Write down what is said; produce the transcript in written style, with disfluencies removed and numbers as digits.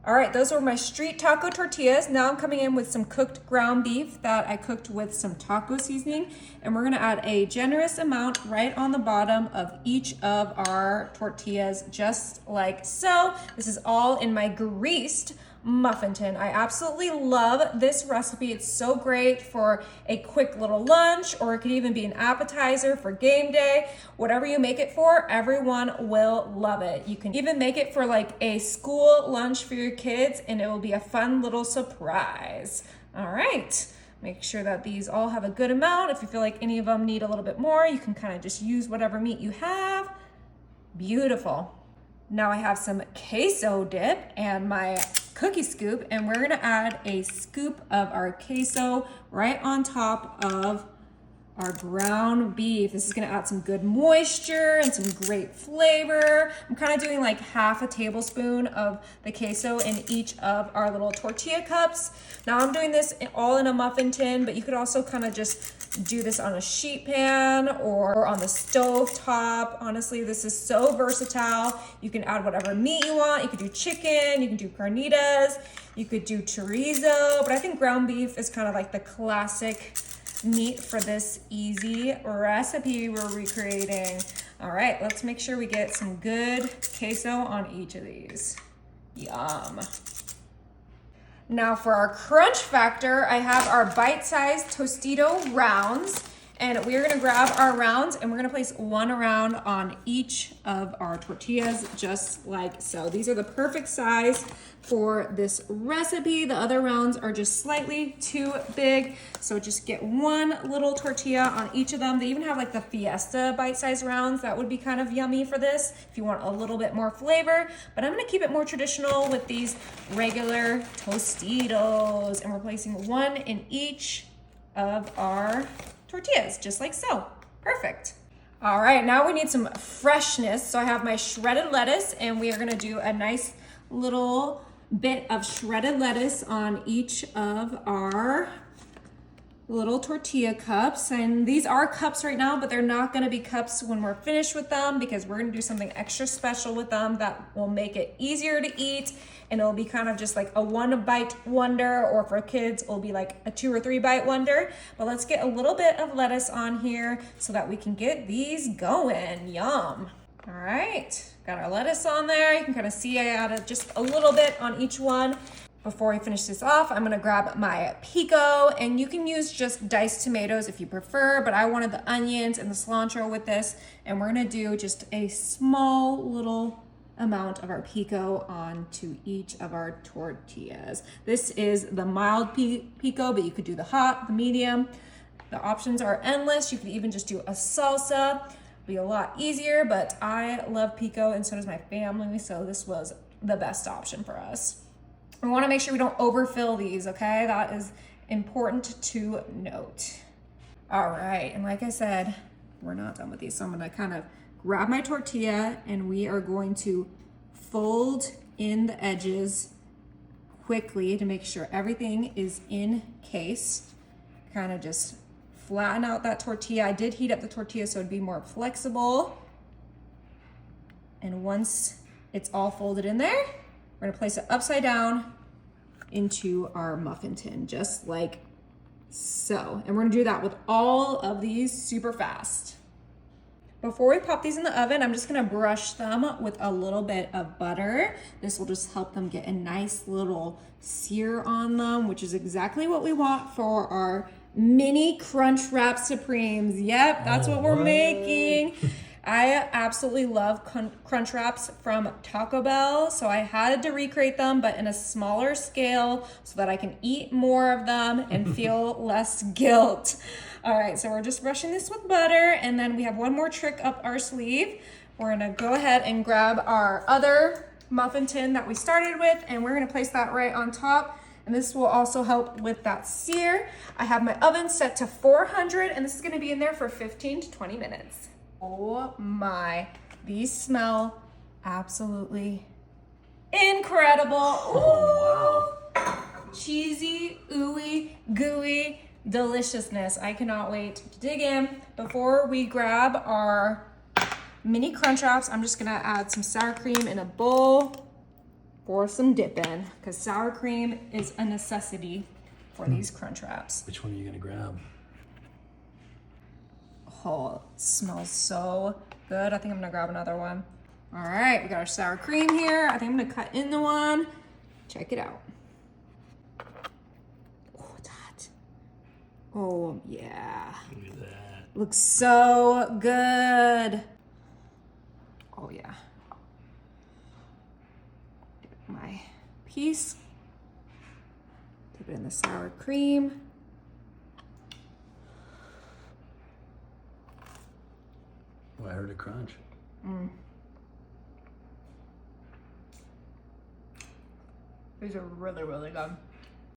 All right, those were my street taco tortillas. Now I'm coming in with some cooked ground beef that I cooked with some taco seasoning, and we're gonna add a generous amount right on the bottom of each of our tortillas, just like so. This is all in my greased muffin tin. I absolutely love this recipe. It's so great for a quick little lunch, or it could even be an appetizer for game day. Whatever you make it for, everyone will love it. You can even make it for like a school lunch for your kids, and it will be a fun little surprise. All right. Make sure that these all have a good amount. If you feel like any of them need a little bit more, you can kind of just use whatever meat you have. Beautiful. Now I have some queso dip and my cookie scoop, and we're gonna add a scoop of our queso right on top of our ground beef. This is gonna add some good moisture and some great flavor. I'm kind of doing like half a tablespoon of the queso in each of our little tortilla cups. Now I'm doing this all in a muffin tin, but you could also kind of just do this on a sheet pan or on the stove top. Honestly, this is so versatile. You can add whatever meat you want. You could do chicken, you can do carnitas, you could do chorizo, but I think ground beef is kind of like the classic meat for this easy recipe we're recreating. All right, let's make sure we get some good queso on each of these. Yum. Now for our crunch factor, I have our bite-sized Tostito rounds, and we're gonna grab our rounds and we're gonna place one round on each of our tortillas, just like so. These are the perfect size for this recipe. The other rounds are just slightly too big, so just get one little tortilla on each of them. They even have like the Fiesta bite-sized rounds. That would be kind of yummy for this if you want a little bit more flavor, but I'm gonna keep it more traditional with these regular Tostitos, and we're placing one in each of our tortillas, just like so. Perfect. All right, now we need some freshness. So I have my shredded lettuce, and we are gonna do a nice little bit of shredded lettuce on each of our little tortilla cups. And these are cups right now, but they're not gonna be cups when we're finished with them, because we're gonna do something extra special with them that will make it easier to eat, and it'll be kind of just like a 1-bite wonder, or for kids it'll be like a 2 or 3-bite wonder. But let's get a little bit of lettuce on here so that we can get these going. Yum. All right, got our lettuce on there. You can kind of see I added just a little bit on each one. Before we finish this off, I'm gonna grab my pico, and you can use just diced tomatoes if you prefer, but I wanted the onions and the cilantro with this, and we're gonna do just a small little amount of our pico onto each of our tortillas. This is the mild pico, but you could do the hot, the medium. The options are endless. You could even just do a salsa. Be a lot easier, but I love pico and so does my family, so this was the best option for us. We want to make sure we don't overfill these, okay? That is important to note. All right, and like I said, we're not done with these, so I'm gonna kind of grab my tortilla and we are going to fold in the edges quickly to make sure everything is in case. Kind of just flatten out that tortilla. I did heat up the tortilla so it'd be more flexible. And once it's all folded in there, we're gonna place it upside down into our muffin tin, just like so. And we're gonna do that with all of these super fast. Before we pop these in the oven, I'm just gonna brush them with a little bit of butter. This will just help them get a nice little sear on them, which is exactly what we want for our mini Crunch Wrap Supremes. Yep, that's what we're making. I absolutely love Crunch Wraps from Taco Bell, so I had to recreate them, but in a smaller scale so that I can eat more of them and feel less guilt. All right, so we're just brushing this with butter, and then we have one more trick up our sleeve. We're gonna go ahead and grab our other muffin tin that we started with, and we're gonna place that right on top. And this will also help with that sear. I have my oven set to 400, and this is gonna be in there for 15 to 20 minutes. Oh my, these smell absolutely incredible. Oh, wow. Cheesy, ooey, gooey deliciousness. I cannot wait to dig in. Before we grab our mini Crunch Wraps, I'm just gonna add some sour cream in a bowl. for some dipping, because sour cream is a necessity for these crunch wraps. Which one are you gonna grab? Oh, it smells so good. I think I'm gonna grab another one. All right, we got our sour cream here. I think I'm gonna cut into one. Check it out. Oh, it's hot. Oh, yeah. Look at that. Looks so good. Oh, yeah. My piece. Dip it in the sour cream. Oh, I heard a crunch. These are really, really good.